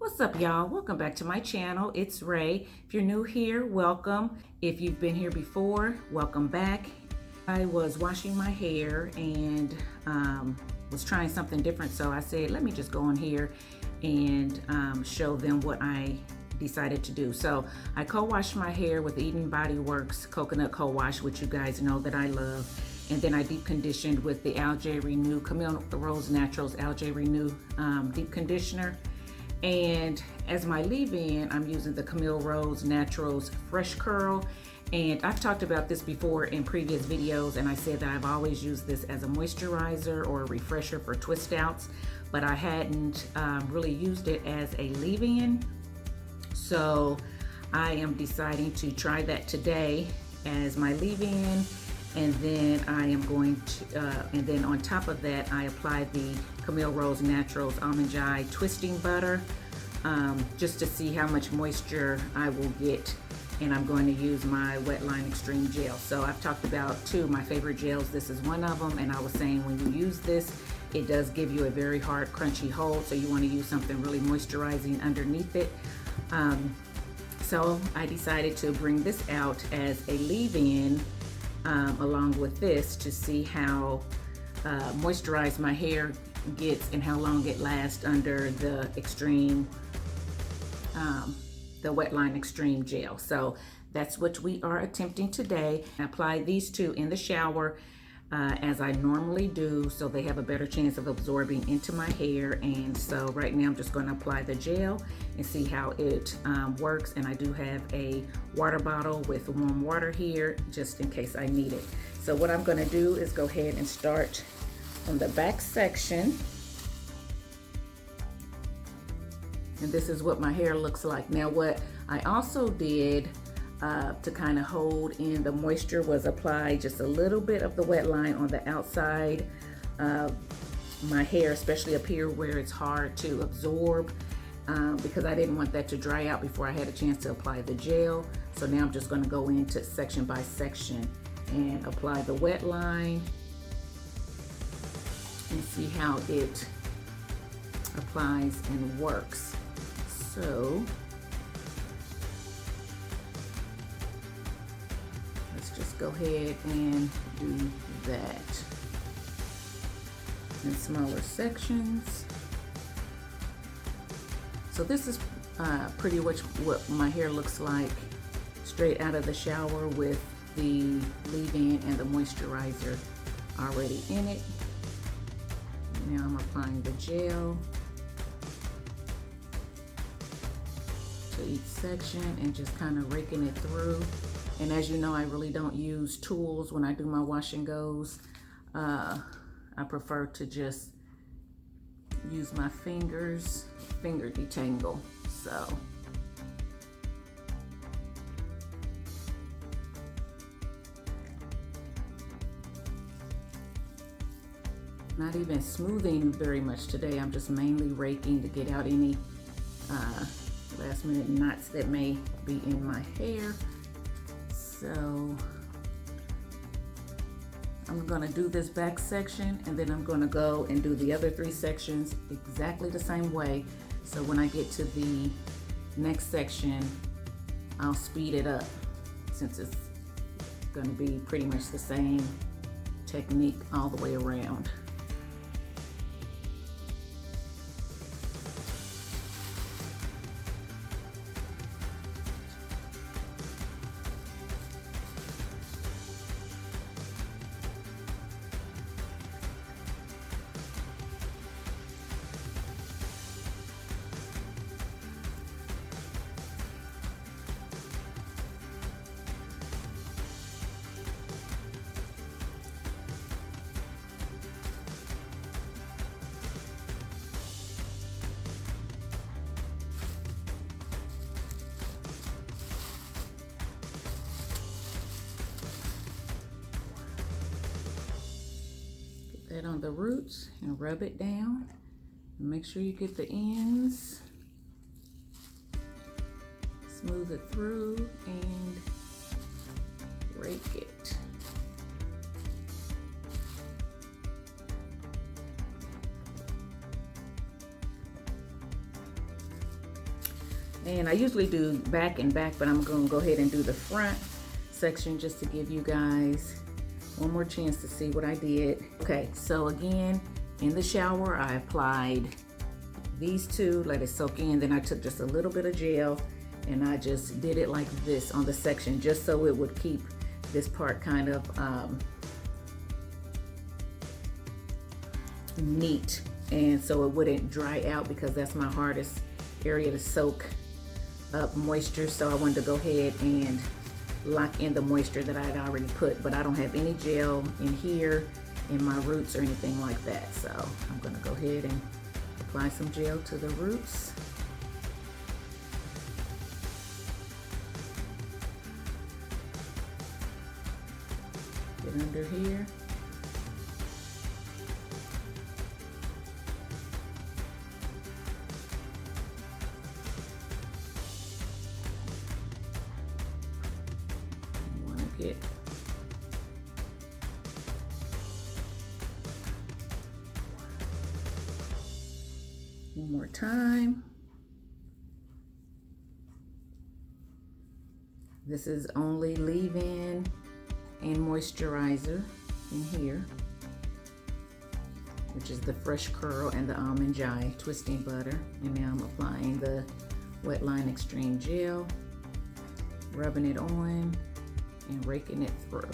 What's up, y'all? Welcome back to my channel. It's Ray. If you're new here, welcome. If you've been here before, welcome back. I was washing my hair and was trying something different, so I said let me just go on here and show them what I decided to do. So I co-washed my hair with Eden Body Works coconut co-wash, which you guys know that I love, and then I deep conditioned with the Algae Renew Camille Rose Naturals Algae Renew deep conditioner. And as my leave-in, I'm using the Camille Rose Naturals Fresh Curl. And I've talked about this before in previous videos, and I said that I've always used this as a moisturizer or a refresher for twist outs, but I hadn't really used it as a leave-in. So I am deciding to try that today as my leave-in, and then I am going to, and then on top of that, I apply the Camille Rose Naturals Almond Twisting Butter, just to see how much moisture I will get. And I'm going to use my Wetline Extreme Gel. So I've talked about two of my favorite gels. This is one of them, and I was saying when you use this, it does give you a very hard, crunchy hold, so you want to use something really moisturizing underneath it. So I decided to bring this out as a leave-in along with this to see how moisturized my hair gets and how long it lasts under the extreme the Wetline Extreme Gel. So that's what we are attempting today. I apply these two in the shower as I normally do, so they have a better chance of absorbing into my hair. And so right now I'm just going to apply the gel and see how it works. And I do have a water bottle with warm water here just in case I need it. So what I'm going to do is go ahead and start on the back section. And this is what my hair looks like. Now what I also did to kind of hold in the moisture was apply just a little bit of the wet line on the outside of my hair, especially up here where it's hard to absorb, because I didn't want that to dry out before I had a chance to apply the gel. So now I'm just going to go into section by section and apply the wet line and see how it applies and works. So let's just go ahead and do that in smaller sections. So this is pretty much what my hair looks like straight out of the shower with the leave-in and the moisturizer already in it. Now I'm applying the gel to each section and just kind of raking it through. And as you know, I really don't use tools when I do my wash and goes. I prefer to just use my fingers, finger detangle. So not even smoothing very much today. I'm just mainly raking to get out any last minute knots that may be in my hair. So I'm gonna do this back section and then I'm gonna go and do the other three sections exactly the same way. So when I get to the next section, I'll speed it up since it's gonna be pretty much the same technique all the way around. That on the roots and rub it down. And make sure you get the ends. Smooth it through and rake it. And I usually do back and back, but I'm gonna go ahead and do the front section just to give you guys one more chance to see what I did. Okay, so again, in the shower, I applied these two, let it soak in. Then I took just a little bit of gel and I just did it like this on the section, just so it would keep this part kind of neat, and so it wouldn't dry out, because that's my hardest area to soak up moisture. So I wanted to go ahead and lock in the moisture that I had already put, but I don't have any gel in here in my roots or anything like that. So I'm gonna go ahead and apply some gel to the roots. Get under here. You want to get one more time. This is only leave-in and moisturizer in here, which is the Fresh Curl and the Almond Jai Twisting Butter. And now I'm applying the Wetline Extreme Gel, rubbing it on and raking it through.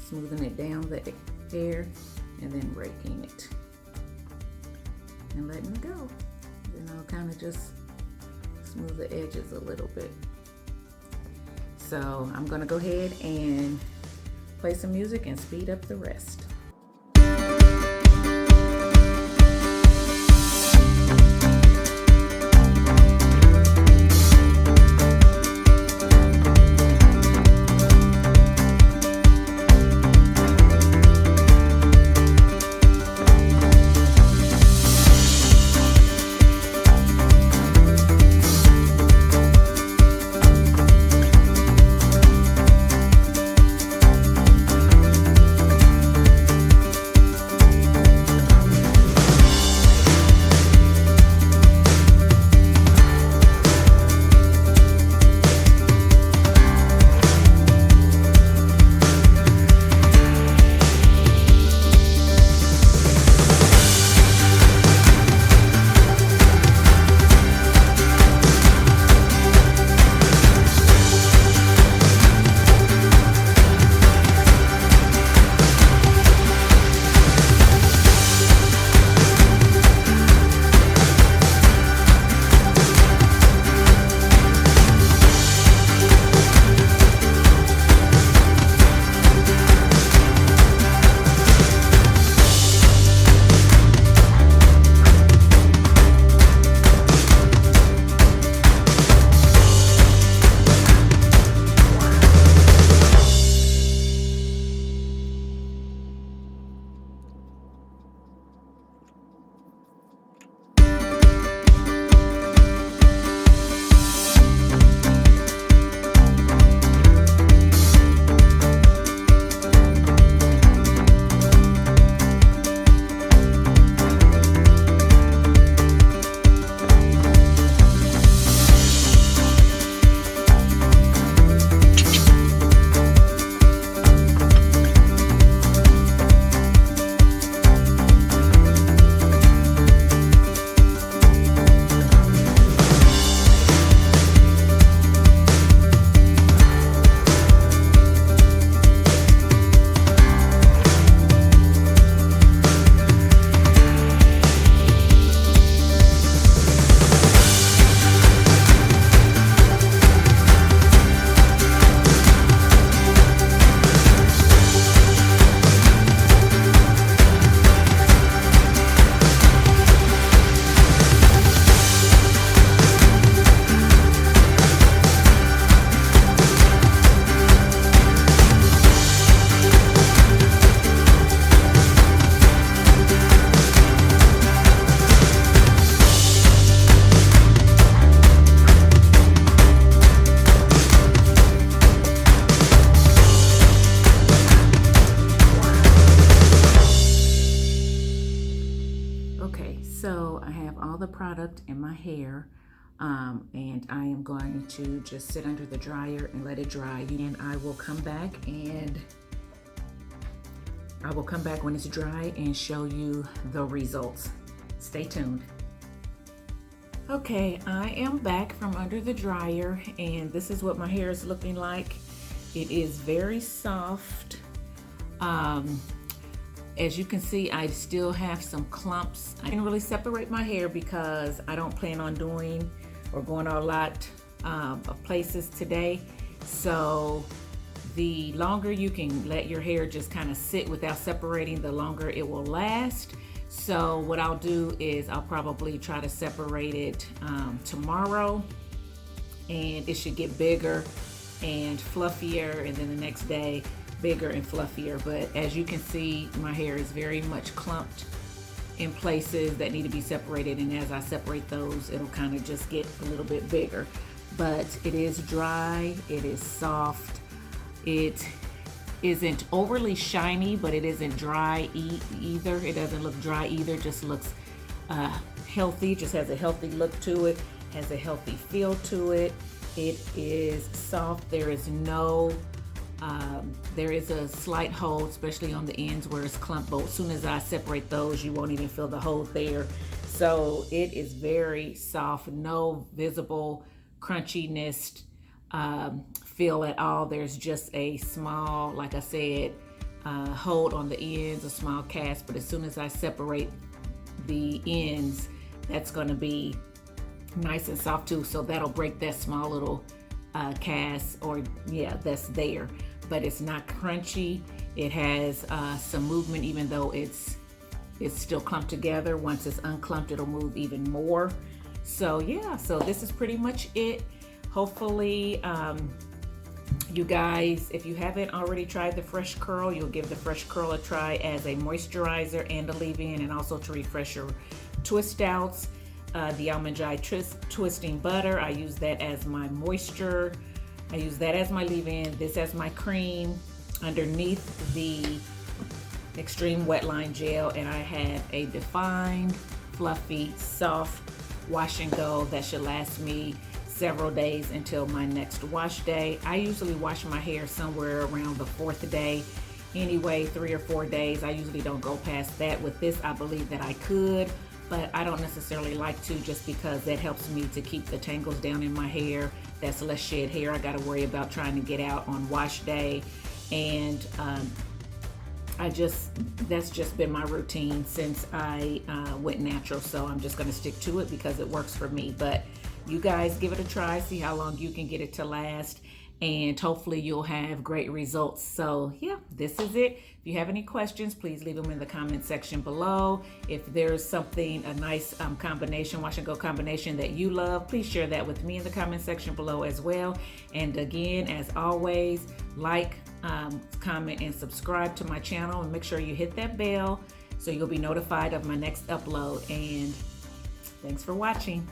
Smoothing it down the hair and then raking it and letting it go. Then I'll kind of just smooth the edges a little bit. So I'm gonna go ahead and play some music and speed up the rest. So I have all the product in my hair, and I am going to just sit under the dryer and let it dry. And I will come back when it's dry and show you the results. Stay tuned. Okay, I am back from under the dryer, and this is what my hair is looking like. It is very soft. As you can see, I still have some clumps. I didn't really separate my hair because I don't plan on doing or going a lot of places today. So the longer you can let your hair just kind of sit without separating, the longer it will last. So what I'll do is I'll probably try to separate it tomorrow, and it should get bigger and fluffier, and then the next day bigger and fluffier. But as you can see, my hair is very much clumped in places that need to be separated, and as I separate those, it'll kind of just get a little bit bigger. But it is dry, it is soft, it isn't overly shiny, but it isn't dry either. It doesn't look dry either, it just looks healthy, just has a healthy look to it, has a healthy feel to it. It is soft. There is no there is a slight hold, especially on the ends where it's clumped, but as soon as I separate those, you won't even feel the hold there. So it is very soft, no visible crunchiness feel at all. There's just a small, like I said, hold on the ends, a small cast, but as soon as I separate the ends, that's going to be nice and soft too, so that'll break that small little cast, or yeah, that's there, but it's not crunchy. It has some movement, even though it's still clumped together. Once it's unclumped, it'll move even more. So yeah, so this is pretty much it. Hopefully you guys, if you haven't already tried the Fresh Curl, you'll give the Fresh Curl a try as a moisturizer and a leave-in, and also to refresh your twist outs. The Almond Eye Twisting Butter, I use that as my moisture. I use that as my leave-in, this as my cream underneath the Extreme Wetline Gel, and I have a defined, fluffy, soft wash and go that should last me several days until my next wash day. I usually wash my hair somewhere around the 4th day. Anyway, 3 or 4 days. I usually don't go past that. With this, I believe that I could, but I don't necessarily like to, just because that helps me to keep the tangles down in my hair. That's less shed hair I got to worry about trying to get out on wash day. And that's just been my routine since I went natural, so I'm just going to stick to it because it works for me. But you guys give it a try, see how long you can get it to last, and hopefully you'll have great results. So yeah, this is it. If you have any questions, please leave them in the comment section below. If there's something, a nice combination, wash and go combination that you love, please share that with me in the comment section below as well. And again, as always, like, comment, and subscribe to my channel, and make sure you hit that bell so you'll be notified of my next upload. And thanks for watching.